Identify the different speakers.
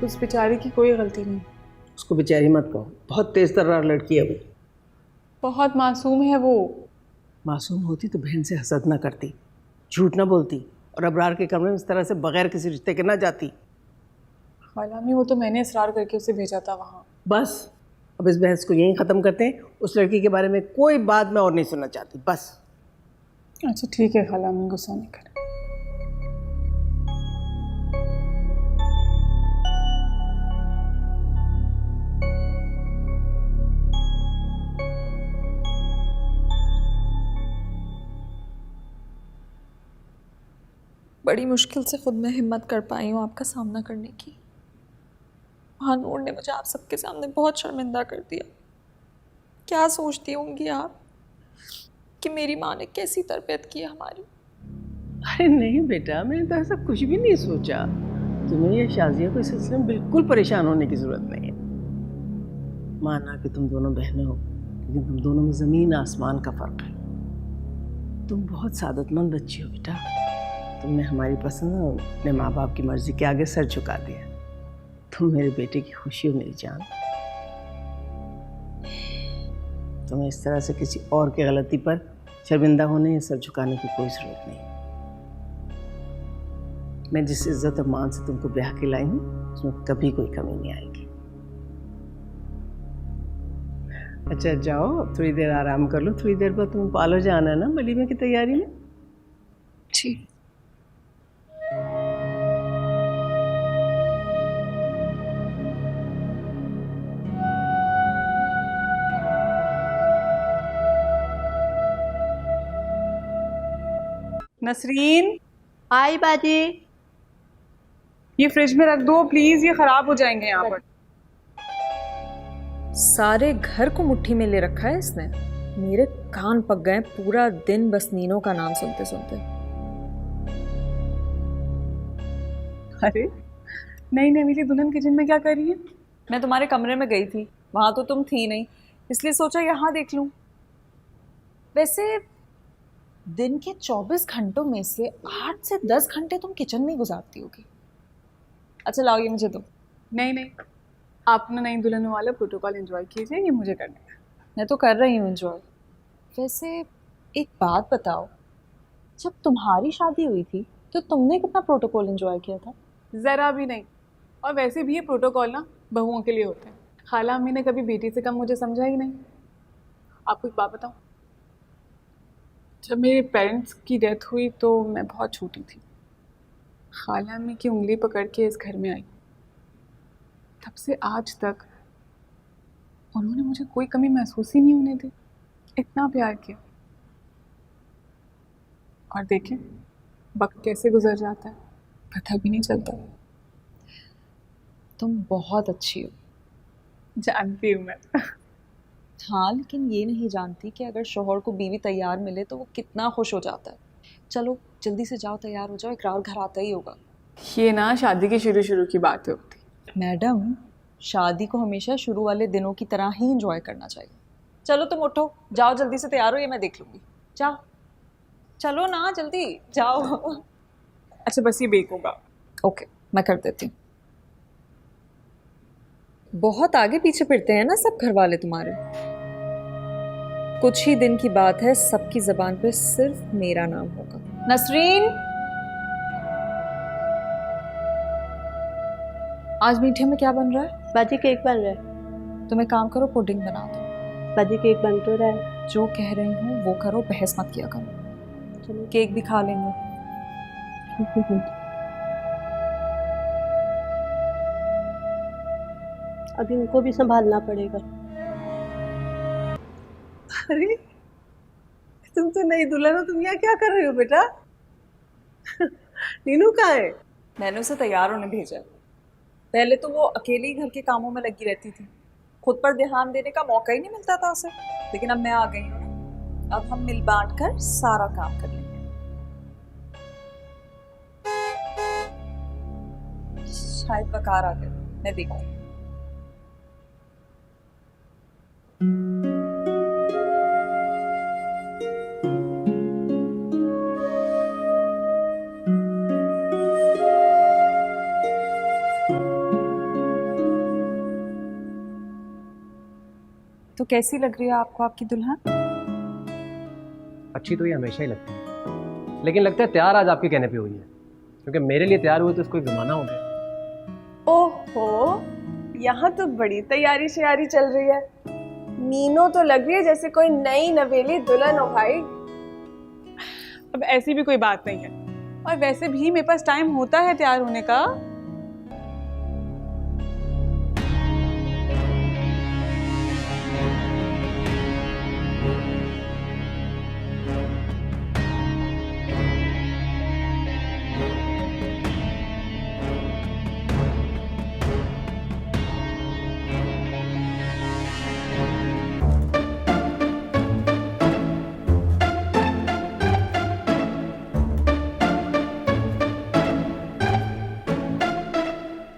Speaker 1: उस बेचारी की कोई गलती नहीं।
Speaker 2: उसको बेचारी मत कहो, बहुत तेज तर्रार लड़की है वो।
Speaker 1: बहुत मासूम है वो।
Speaker 2: मासूम होती तो बहन से हसद ना करती, झूठ ना बोलती और अबरार के कमरे में इस तरह से बगैर किसी रिश्ते के ना जाती।
Speaker 1: खाला अम्मी, वो तो मैंने इसरार करके उसे भेजा था वहाँ।
Speaker 2: बस अब इस बहस को यहीं ख़त्म करते हैं। उस लड़की के बारे में कोई बात मैं और नहीं सुनना चाहती, बस।
Speaker 1: अच्छा ठीक है खाला अम्मी, गुस्सा नहीं कर।
Speaker 3: बड़ी मुश्किल से खुद में हिम्मत कर पाई हूँ आपका सामना करने की। नूर ने मुझे आप सबके सामने बहुत शर्मिंदा कर दिया। क्या सोचती होंगी आप कि मेरी माँ ने कैसी तरबियत की हमारी।
Speaker 2: अरे नहीं बेटा, मैंने तो ऐसा कुछ भी नहीं सोचा। तुम्हें या शाजिया को इस सिलसिले में बिल्कुल परेशान होने की ज़रूरत नहीं है। माना कि तुम दोनों बहनें हो, लेकिन तुम दोनों में ज़मीन आसमान का फ़र्क है। तुम बहुत सादतमंद बच्ची हो बेटा। तुमने हमारी पसंद और अपने माँ बाप की मर्जी के आगे सर झुका दिया। तुम मेरे बेटे की खुशी हो मेरी जान। तुम्हें इस तरह से किसी और की गलती पर शर्मिंदा होने या सर झुकाने की कोई ज़रूरत नहीं। मैं जिस इज्जत और मान से तुमको ब्याह के लाई हूँ, उसमें कभी कोई कमी नहीं आएगी। अच्छा जाओ, अब थोड़ी देर आराम कर लो। थोड़ी देर बाद तुम पार्लर जाना है ना वलीमे की तैयारी में।
Speaker 3: जी।
Speaker 1: नसरीन,
Speaker 4: आई बाजी।
Speaker 1: ये फ्रिज में रख दो प्लीज, ये खराब हो जाएंगे यहाँ पर।
Speaker 3: सारे घर को मुट्ठी में ले रखा है इसने। मेरे कान पक गए पूरा दिन बस नीनो का नाम सुनते सुनते।
Speaker 1: अरे नहीं नहीं, मेरी दुल्हन किचन में क्या कर रही है?
Speaker 3: मैं तुम्हारे कमरे में गई थी, वहां तो तुम थी नहीं, इसलिए सोचा यहाँ देख लूं। वैसे दिन के 24 घंटों में से 8 से 10 घंटे तुम किचन में गुजारती होगी। अच्छा लाओ ये मुझे दो।
Speaker 1: नहीं नहीं, आप अपना नई दुल्हन वाला प्रोटोकॉल एंजॉय कीजिए, ये मुझे करना है।
Speaker 3: मैं तो कर रही हूँ एंजॉय। वैसे एक बात बताओ, जब तुम्हारी शादी हुई थी तो तुमने कितना प्रोटोकॉल एंजॉय किया था?
Speaker 1: ज़रा भी नहीं। और वैसे भी ये प्रोटोकॉल ना बहुओं के लिए होते हैं। खाला अम्मी ने कभी बेटी से कम मुझे समझा ही नहीं। आपको एक बात बताऊं, जब मेरे पेरेंट्स की डेथ हुई तो मैं बहुत छोटी थी। खाला अम्मी की उंगली पकड़ के इस घर में आई, तब से आज तक उन्होंने मुझे कोई कमी महसूस ही नहीं होने दी। इतना प्यार किया। और देखें वक्त कैसे गुजर जाता है, पता भी नहीं चलता।
Speaker 3: तुम बहुत अच्छी हो।
Speaker 1: जानती हूँ मैं।
Speaker 3: हाँ, लेकिन ये नहीं जानती कि अगर शोहर को बीवी तैयार मिले तो वो कितना खुश हो जाता है। चलो जल्दी से जाओ, तैयार हो जाओ, इकरार घर आता ही होगा।
Speaker 1: ये ना शादी की शुरू की बात होती।
Speaker 3: मैडम, शादी को हमेशा शुरू वाले दिनों की तरह ही एंजॉय करना चाहिए। चलो तुम उठो, जाओ जल्दी से तैयार हो, ये मैं देख लूंगी। जाओ, चलो ना जल्दी जाओ।
Speaker 1: अच्छा बस ये बेक होगा।
Speaker 3: ओके, मैं कर देती हूँ। बहुत आगे पीछे फिरते हैं ना सब घर वाले तुम्हारे। कुछ ही दिन की बात है, सबकी जबान पे सिर्फ मेरा नाम होगा। नसरीन, आज मीठे में क्या बन रहा है?
Speaker 4: बाजी केक बन रहा है।
Speaker 3: तुम एक काम करो, पुडिंग बना दो।
Speaker 4: बाजी केक बन तो रहा है।
Speaker 3: जो कह रही हूँ वो करो, बहस मत किया करो।
Speaker 4: चलो
Speaker 3: केक भी खा लेंगे।
Speaker 4: अभी उनको भी संभालना पड़ेगा।
Speaker 2: अरे तुम तो नई दुल्हन हो, तुम यहाँ क्या कर रहे हो बेटा? नीनू कहाँ है?
Speaker 3: मैंने उसे तैयार होने भेजा। पहले तो वो अकेले ही घर के कामों में लगी रहती थी, खुद पर ध्यान देने का मौका ही नहीं मिलता था उसे। लेकिन अब मैं आ गई हूँ ना, अब हम मिल बांट कर सारा काम कर लेंगे। शायद बकार आ गया, मैं देखती हूँ। तो कैसी लग रही है आपको आपकी दुल्हन?
Speaker 5: अच्छी तो ये हमेशा ही लगती है, लेकिन लगता है तैयार आज आपके कहने पे हुई है, क्योंकि मेरे लिए तैयार हुए तो इसको एक जमाना हो गया।
Speaker 6: ओहो, यहाँ तो बड़ी तैयारी श्यारी चल रही है। मीनो तो लग रही है जैसे कोई नई नवेली दुल्हन हो भाई।
Speaker 1: अब ऐसी भी कोई बात नहीं है, और वैसे भी मेरे पास टाइम होता है तैयार होने का।